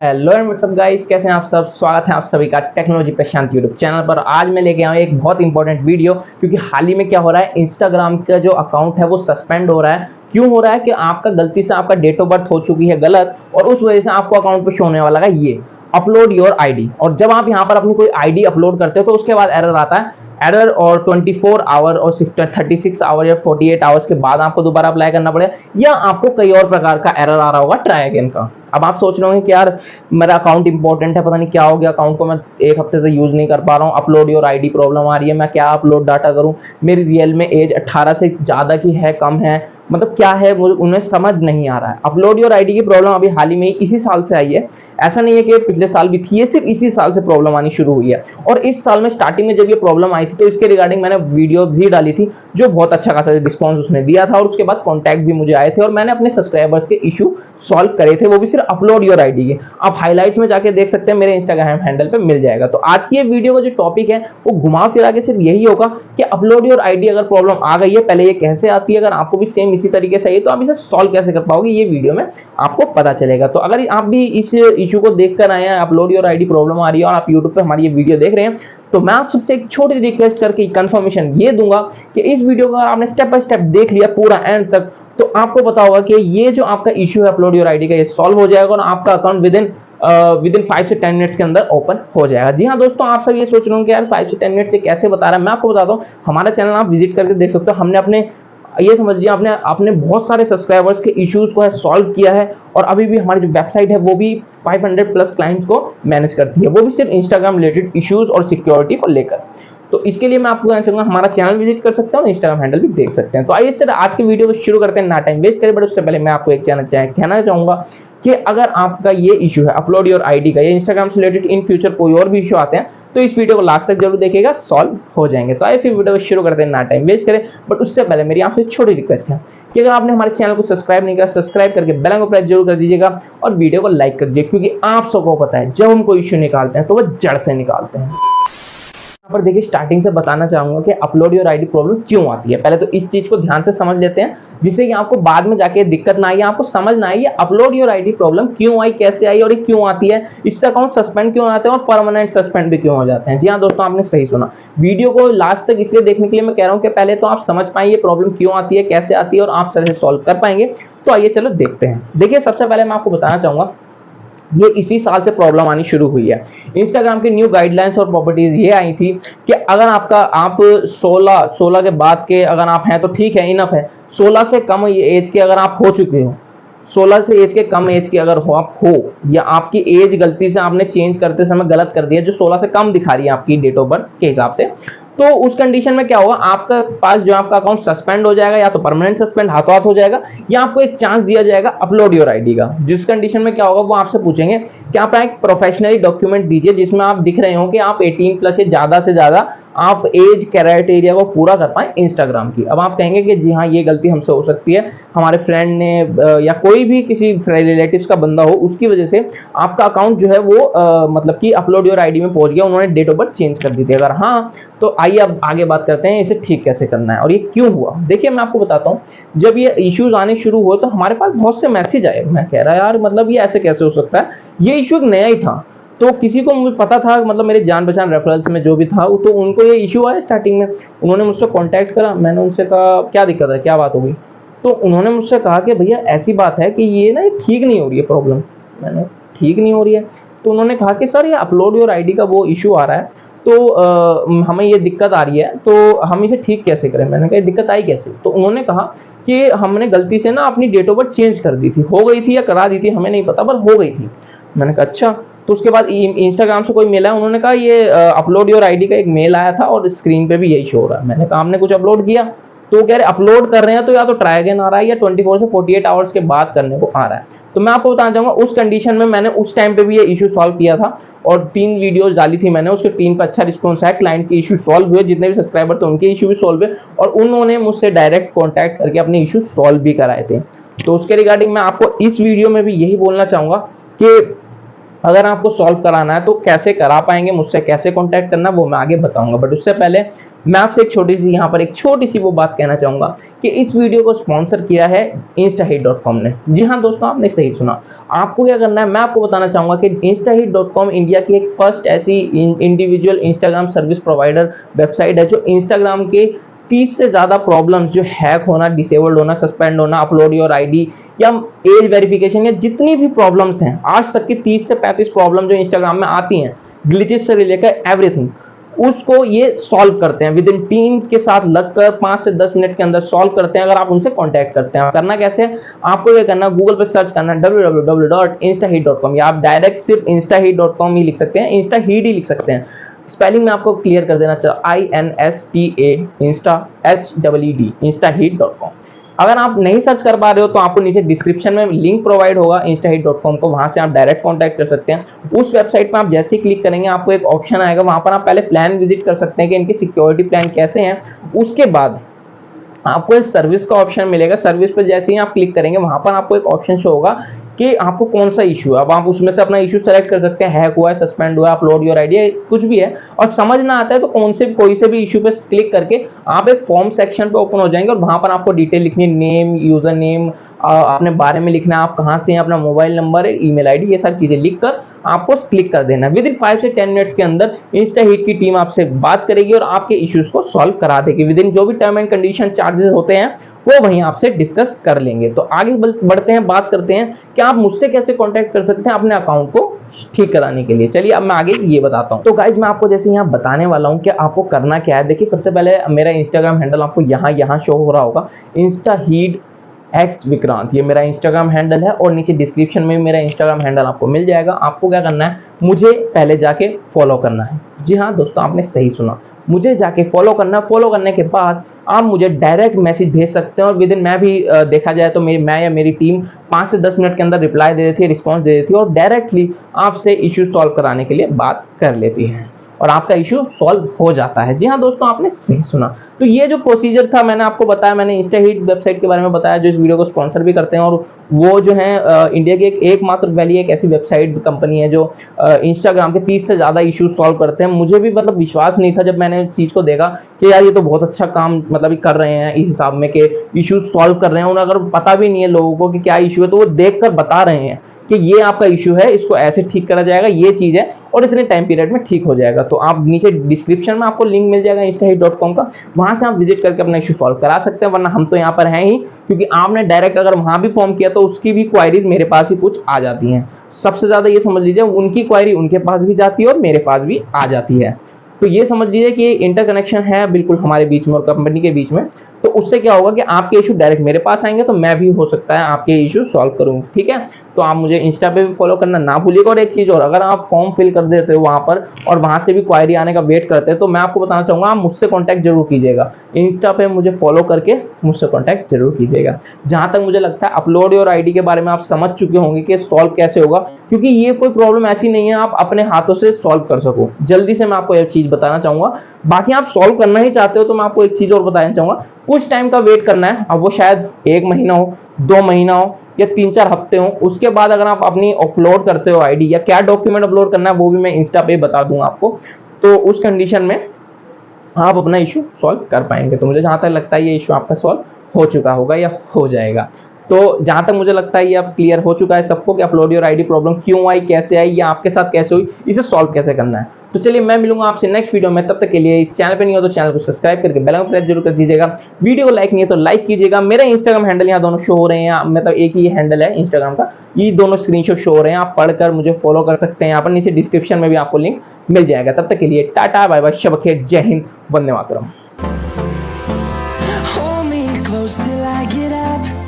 Hello and WhatsApp guys, कैसे हैं आप सब। स्वागत है आप सभी का टेक्नोलॉजी पे शांति यूट्यूब चैनल पर। आज मैं लेके आया एक बहुत इंपॉर्टेंट वीडियो, क्योंकि हाल ही में क्या हो रहा है, इंस्टाग्राम का जो अकाउंट है वो सस्पेंड हो रहा है। क्यों हो रहा है कि आपका गलती से आपका डेट ऑफ बर्थ हो चुकी है गलत, और उस वजह से आपको अकाउंट पे शो होने वाला है ये अपलोड योर आईडी। और जब आप यहाँ पर अपनी कोई आईडी अपलोड करते हो तो उसके बाद एरर आता है, एरर और 24 आवर और 36 आवर या 48 आवर्स के बाद आपको दोबारा अप्लाई करना पड़ेगा, या आपको कई और प्रकार का एरर आ रहा होगा ट्राई अगेन का। अब आप सोच रहे होंगे कि यार मेरा अकाउंट इंपॉर्टेंट है, पता नहीं क्या हो गया, अकाउंट को मैं एक हफ्ते से यूज नहीं कर पा रहा हूँ, अपलोड योर आईडी प्रॉब्लम आ रही है, मैं क्या अपलोड डाटा करूँ, मेरी रियल में एज 18 से ज्यादा की है कम है, मतलब क्या है मुझे उन्हें समझ नहीं आ रहा है। अपलोड योर आईडी की प्रॉब्लम अभी हाल ही में इसी साल से आई है, ऐसा नहीं है कि पिछले साल भी थी, ये सिर्फ इसी साल से प्रॉब्लम आनी शुरू हुई है। और इस साल में स्टार्टिंग में जब ये प्रॉब्लम आई थी तो इसके रिगार्डिंग मैंने वीडियो भी डाली थी, जो बहुत अच्छा खासा रिस्पॉन्स उसने दिया था, और उसके बाद कॉन्टैक्ट भी मुझे आए थे और मैंने अपने सब्सक्राइबर्स के इशू सॉल्व करे थे, वो भी सिर्फ अपलोड योर आईडी के। आप हाईलाइट्स में जाके देख सकते हैं, मेरे इंस्टाग्राम हैंडल पे मिल जाएगा। तो आज की ये वीडियो का जो टॉपिक है वो घुमा फिरा के सिर्फ यही होगा कि अपलोड योर आईडी अगर प्रॉब्लम आ गई है, पहले ये कैसे आती है, अगर आपको भी सेम इसी तरीके से आई तो आप इसे सॉल्व कैसे कर पाओगे, ये वीडियो में आपको पता चलेगा। तो अगर आप भी इस इशू को देखकर आए हैं, अपलोड योर आईडी प्रॉब्लम आ रही है और आप यूट्यूब पे हमारी ये वीडियो देख रहे हैं, तो मैं आप सबसे एक छोटी रिक्वेस्ट करके कंफर्मेशन ये दूंगा कि इस वीडियो को अगर आपने स्टेप बाय स्टेप देख लिया पूरा एंड तक, तो आपको पता होगा कि ये जो आपका इशू है अपलोड योर आईडी का, ये सॉल्व हो जाएगा और आपका अकाउंट विद इन 5 से 10 मिनट्स के अंदर ओपन हो जाएगा। जी हाँ दोस्तों, आप सब ये सोच रहे होंगे यार 5 से 10 मिनट से कैसे बता रहा है। मैं आपको बताता हूँ, हमारा चैनल आप विजिट करके देख सकते हो। हमने अपने ये समझ लिया, आपने बहुत सारे सब्सक्राइबर्स के इश्यूज को है सॉल्व किया है, और अभी भी हमारी जो वेबसाइट है वो भी 500 प्लस क्लाइंट्स को मैनेज करती है, वो भी सिर्फ इंस्टाग्राम रिलेटेड इश्यूज और सिक्योरिटी को लेकर। तो इसके लिए मैं आपको कहना चाहूंगा हमारा चैनल विजिट कर सकते हैं और इंस्टाग्राम हैंडल भी देख सकते हैं। तो आइए सर आज की वीडियो को शुरू करते हैं, ना टाइम वेस्ट करें। बट उससे पहले मैं आपको एक चैनल कहना चाहूंगा कि अगर आपका ये इशू है अपलोड योर आईडी का, ये इंस्टाग्राम से रिलेटेड इन फ्यूचर कोई और भी इशू आते हैं, तो इस वीडियो को लास्ट तक जरूर देखिएगा, सॉल्व हो जाएंगे। तो आइए फिर वीडियो को शुरू करते हैं, ना टाइम वेस्ट करें। बट उससे पहले मेरी आपसे छोटी रिक्वेस्ट है कि अगर आपने हमारे चैनल को सब्सक्राइब नहीं किया, सब्सक्राइब करके बेल आइकन को प्रेस जरूर कर दीजिएगा और वीडियो को लाइक कर दीजिए, क्योंकि आप सबको पता है जब हम कोई इशू निकालते हैं तो वो जड़ से निकालते हैं। पर देखिए, स्टार्टिंग से बताना चाहूंगा कि अपलोड योर आईडी प्रॉब्लम क्यों आती है। पहले तो इस चीज को ध्यान से समझ लेते हैं, जिससे कि आपको बाद में जाके दिक्कत ना आए, आपको समझ ना आए अपलोड योर आईडी प्रॉब्लम क्यों आई, कैसे आई और ये क्यों आती है, इससे अकाउंट सस्पेंड क्यों आते हैं और परमानेंट सस्पेंड भी क्यों हो जाते हैं। जी हाँ दोस्तों, आपने सही सुना। वीडियो को लास्ट तक इसलिए देखने के लिए मैं कह रहा हूँ कि पहले तो आप समझ पाए ये प्रॉब्लम क्यों आती है, कैसे आती है, और आप सही से सॉल्व कर पाएंगे। तो आइए चलो देखते हैं। देखिए, सबसे पहले मैं आपको बताना चाहूंगा, ये इसी साल से प्रॉब्लम आनी शुरू हुई है। इंस्टाग्राम की न्यू गाइडलाइंस और प्रॉपर्टीज ये आई थी कि अगर आप 16 के बाद के अगर आप हैं तो ठीक है, इनफ है। 16 से कम एज के अगर आप हो चुके हो, 16 से एज के कम एज के अगर हो आप हो, या आपकी एज गलती से आपने चेंज करते समय गलत कर दिया, जो 16 से कम दिखा रही है आपकी डेट ऑफ बर्थ के हिसाब से, तो उस कंडीशन में क्या होगा, आपका पास जो आपका अकाउंट सस्पेंड हो जाएगा, या तो परमानेंट सस्पेंड हाथों हाथ हो जाएगा, या आपको एक चांस दिया जाएगा अपलोड योर आईडी का। जिस कंडीशन में क्या होगा, वो आपसे पूछेंगे कि आप एक प्रोफेशनली डॉक्यूमेंट दीजिए जिसमें आप दिख रहे हो कि आप 18 प्लस से ज्यादा आप एज क्राइटेरिया को पूरा कर पाए इंस्टाग्राम की। अब आप कहेंगे कि जी हाँ, ये गलती हमसे हो सकती है, हमारे फ्रेंड ने या कोई भी किसी रिलेटिव्स का बंदा हो, उसकी वजह से आपका अकाउंट जो है वो मतलब कि अपलोड योर आईडी में पहुंच गया, उन्होंने डेट ऑफ बर्थ चेंज कर दी थी। अगर हाँ, तो आइए अब आगे बात करते हैं इसे ठीक कैसे करना है और ये क्यों हुआ। देखिए, मैं आपको बताता हूँ, जब ये इश्यूज आने शुरू हुए तो हमारे पास बहुत से मैसेज आए। मैं कह रहा यार, मतलब ये ऐसे कैसे हो सकता है, ये इशू एक नया ही था। तो किसी को मुझे पता था, मतलब मेरे जान पहचान रेफरेंस में जो भी था, तो उनको ये इशू आया स्टार्टिंग में। उन्होंने मुझसे कांटेक्ट करा, मैंने उनसे कहा क्या दिक्कत है, क्या बात हो गई। तो उन्होंने मुझसे कहा कि भैया ऐसी बात है कि ये ना ठीक नहीं हो रही है प्रॉब्लम। मैंने ठीक नहीं हो रही है, तो उन्होंने कहा कि सर ये अपलोड योर आईडी का वो इशू आ रहा है, तो हमें ये दिक्कत आ रही है, तो हम इसे ठीक कैसे करें। मैंने कहा दिक्कत आई कैसे, तो उन्होंने कहा कि हमने गलती से ना अपनी डेट ऑफ बर्थ चेंज कर दी थी, हो गई थी या करा दी थी हमें नहीं पता, पर हो गई थी। मैंने कहा अच्छा। तो उसके बाद इंस्टाग्राम से कोई मेल आया, उन्होंने कहा ये अपलोड योर आईडी का एक मेल आया था और स्क्रीन पे भी यही शो हो रहा है। मैंने कहा हमने कुछ अपलोड किया, तो कह रहे अपलोड कर रहे हैं तो या तो ट्राई अगेन आ रहा है, या 24 से 48 आवर्स के बाद करने को आ रहा है। तो मैं आपको बताना चाहूंगा, उस कंडीशन में मैंने उस टाइम पे भी ये इशू सॉल्व किया था और 3 वीडियोस डाली थी मैंने, उसके 3 पे अच्छा रिस्पॉन्स है, क्लाइंट के इशू सॉल्व हुए, जितने भी सब्सक्राइबर थे उनके इशू भी सॉल्व हुए, और उन्होंने मुझसे डायरेक्ट कॉन्टैक्ट करके अपने इशू सॉल्व भी कराए थे। तो उसके रिगार्डिंग मैं आपको इस वीडियो में भी यही बोलना चाहूंगा कि अगर आपको सॉल्व कराना है तो कैसे करा पाएंगे, मुझसे कैसे कांटेक्ट करना, वो मैं आगे बताऊंगा। बट उससे पहले मैं आपसे एक छोटी सी यहाँ पर एक छोटी सी वो बात कहना चाहूंगा कि इस वीडियो को स्पॉन्सर किया है instahit.com ने। जी हाँ दोस्तों, आपने सही सुना। आपको क्या करना है, मैं आपको बताना चाहूंगा कि instahit.com इंडिया की एक फर्स्ट ऐसी individual Instagram service provider website है जो इंस्टाग्राम के 30 से ज्यादा प्रॉब्लम्स, जो हैक होना, डिसेबल्ड होना, सस्पेंड होना, अपलोड योर आईडी या एज वेरिफिकेशन, या जितनी भी प्रॉब्लम्स हैं आज तक की 30 से 35 प्रॉब्लम जो इंस्टाग्राम में आती हैं, ग्लिचेस से रिलेटेड एवरीथिंग, उसको ये सॉल्व करते हैं। विद इन टीम के साथ लगकर 5 से 10 मिनट के अंदर सॉल्व करते हैं, अगर आप उनसे कांटेक्ट करते हैं। करना कैसे, आपको ये करना, गूगल पे सर्च करना www.instaheat.com, या आप डायरेक्ट सिर्फ instaheat.com ही लिख सकते हैं, instaheat ही लिख सकते हैं। स्पेलिंग में आपको क्लियर कर देना चाहिए, INSTA, इंस्टा HED, instaheat.com। अगर आप नहीं सर्च कर पा रहे हो तो आपको नीचे डिस्क्रिप्शन में लिंक प्रोवाइड होगा instaheat.com को, वहां से आप डायरेक्ट कांटेक्ट कर सकते हैं। उस वेबसाइट पर आप जैसे ही क्लिक करेंगे आपको एक ऑप्शन आएगा, वहां पर आप पहले प्लान विजिट कर सकते हैं कि इनके सिक्योरिटी प्लान कैसे हैं। उसके बाद आपको एक सर्विस का ऑप्शन मिलेगा, सर्विस पर जैसे ही आप क्लिक करेंगे वहां पर आपको एक ऑप्शन शो होगा कि आपको कौन सा इशू है। अब आप उसमें से अपना इशू सेलेक्ट कर सकते हैं, हैक हुआ है, सस्पेंड हुआ है, अपलोड योर आईडी, कुछ भी है। और समझ ना आता है तो कोई से भी इशू पे क्लिक करके आप एक फॉर्म सेक्शन पे ओपन हो जाएंगे और वहां पर आपको डिटेल लिखनी है, नेम, यूजर नेम, अपने बारे में लिखना है, आप कहाँ से हैं, अपना मोबाइल नंबर, ईमेल आईडी, ये सारी चीजें लिखकर आपको क्लिक कर देना है। विद इन 5 से 10 मिनट्स के अंदर इंस्टाहीट की टीम आपसे बात करेगी और आपके इश्यूज को सॉल्व करा देगी। विद इन जो भी टर्म एंड कंडीशन चार्जेस होते हैं वो वहीं आपसे डिस्कस कर लेंगे। तो आगे बढ़ते हैं, बात करते हैं कि आप मुझसे कैसे कांटेक्ट कर सकते हैं अपने अकाउंट को ठीक कराने के लिए। चलिए अब मैं आगे ये बताता हूं। तो गाइज मैं आपको जैसे यहाँ बताने वाला हूं कि आपको करना क्या है। देखिए सबसे पहले मेरा इंस्टाग्राम हैंडल आपको यहाँ शो हो रहा होगा, instaheat x विक्रांत, ये मेरा इंस्टाग्राम हैंडल है और नीचे डिस्क्रिप्शन में भी मेरा इंस्टाग्राम हैंडल आपको मिल जाएगा। आपको क्या करना है, मुझे पहले जाके फॉलो करना है। जी हाँ दोस्तों, आपने सही सुना, मुझे जाके फॉलो करना। फॉलो करने के बाद आप मुझे डायरेक्ट मैसेज भेज सकते हैं और विद इन, मैं भी देखा जाए तो मैं या मेरी टीम 5 से 10 मिनट के अंदर रिप्लाई दे देती है, रिस्पॉन्स दे देती है और डायरेक्टली आपसे इश्यू सॉल्व कराने के लिए बात कर लेती है और आपका इशू सॉल्व हो जाता है। जी हाँ दोस्तों, आपने सही सुना। तो ये जो प्रोसीजर था मैंने आपको बताया, मैंने इंस्टाहीट वेबसाइट के बारे में बताया जो इस वीडियो को स्पॉन्सर भी करते हैं, और वो जो है इंडिया की एकमात्र वैली एक ऐसी वेबसाइट कंपनी है जो इंस्टाग्राम के 30 से ज़्यादा इशू सॉल्व करते हैं। मुझे भी मतलब विश्वास नहीं था जब मैंने इस चीज़ को देखा कि यार ये तो बहुत अच्छा काम मतलब कर रहे हैं इस हिसाब में कि इशू सॉल्व कर रहे हैं। उन्हें अगर पता भी नहीं है लोगों को कि क्या इशू है तो वो देख कर बता रहे हैं कि ये आपका इशू है, इसको ऐसे ठीक करा जाएगा, ये चीज है और इतने टाइम पीरियड में ठीक हो जाएगा। तो आप नीचे डिस्क्रिप्शन में आपको लिंक मिल जाएगा instaheat.com का, वहां से आप विजिट करके अपना इशू सॉल्व करा सकते हैं। वरना हम तो यहाँ पर हैं ही, क्योंकि आपने डायरेक्ट अगर वहां भी फॉर्म किया तो उसकी भी क्वायरीज मेरे पास ही कुछ आ जाती हैं। सबसे ज्यादा ये समझ लीजिए उनकी क्वायरी उनके पास भी जाती है और मेरे पास भी आ जाती है। तो ये समझ लीजिए कि इंटरकनेक्शन है बिल्कुल हमारे बीच में और कंपनी के बीच में। तो उससे क्या होगा कि आपके इशू डायरेक्ट मेरे पास आएंगे तो मैं भी हो सकता है आपके इशू सॉल्व करूं। ठीक है, तो आप मुझे इंस्टा पे भी फॉलो करना ना भूलिएगा। और एक चीज और, अगर आप फॉर्म फिल कर देते हो वहां पर और वहां से भी क्वायरी आने का वेट करते हैं तो मैं आपको बताना चाहूंगा आप मुझसे कॉन्टैक्ट जरूर कीजिएगा। इंस्टा पे मुझे फॉलो करके मुझसे कॉन्टैक्ट जरूर कीजिएगा। जहां तक मुझे लगता है अपलोड योर आईडी के बारे में आप समझ चुके होंगे कि सॉल्व कैसे होगा, क्योंकि ये कोई प्रॉब्लम ऐसी नहीं है आप अपने हाथों से सॉल्व कर सको। जल्दी से मैं आपको एक चीज बताना चाहूंगा। बाकी आप सॉल्व करना ही चाहते हो तो मैं आपको एक चीज और बताना चाहूंगा, कुछ टाइम का वेट करना है। अब वो शायद 1 महीना हो, 2 महीना हो या 3-4 हफ्ते हो। उसके बाद अगर आप अपनी अपलोड करते हो आईडी या क्या डॉक्यूमेंट अपलोड करना है वो भी मैं इंस्टा पे बता दूंगा आपको, तो उस कंडीशन में आप अपना इशू सॉल्व कर पाएंगे। तो मुझे जहां तक लगता है ये इशू आपका सॉल्व हो चुका होगा या हो जाएगा। तो जहां तक मुझे लगता है ये अब क्लियर हो चुका है सबको कि अपलोड योर आईडी प्रॉब्लम क्यों आई, कैसे आई या आपके साथ कैसे हुई, इसे सॉल्व कैसे करना है। तो चलिए मैं मिलूंगा आपसे नेक्स्ट वीडियो में। तब तक के लिए इस चैनल पे नहीं हो तो चैनल को सब्सक्राइब करके बेल आइकन प्रेस जरूर कर दीजिएगा। वीडियो को लाइक नहीं है तो लाइक कीजिएगा। मेरा इंस्टाग्राम हैंडल यहाँ दोनों शो हो रहे हैं, मतलब एक ही हैंडल है इंस्टाग्राम का, ये दोनों स्क्रीनशॉट शो हो रहे हैं, आप पढ़कर मुझे फॉलो कर सकते हैं। यहाँ पर नीचे डिस्क्रिप्शन में भी आपको लिंक मिल जाएगा। तब तक के लिए टाटा बाय बाय, शब ख़ैर, जय Hind, Vande Mataram. Hold me close till I get up.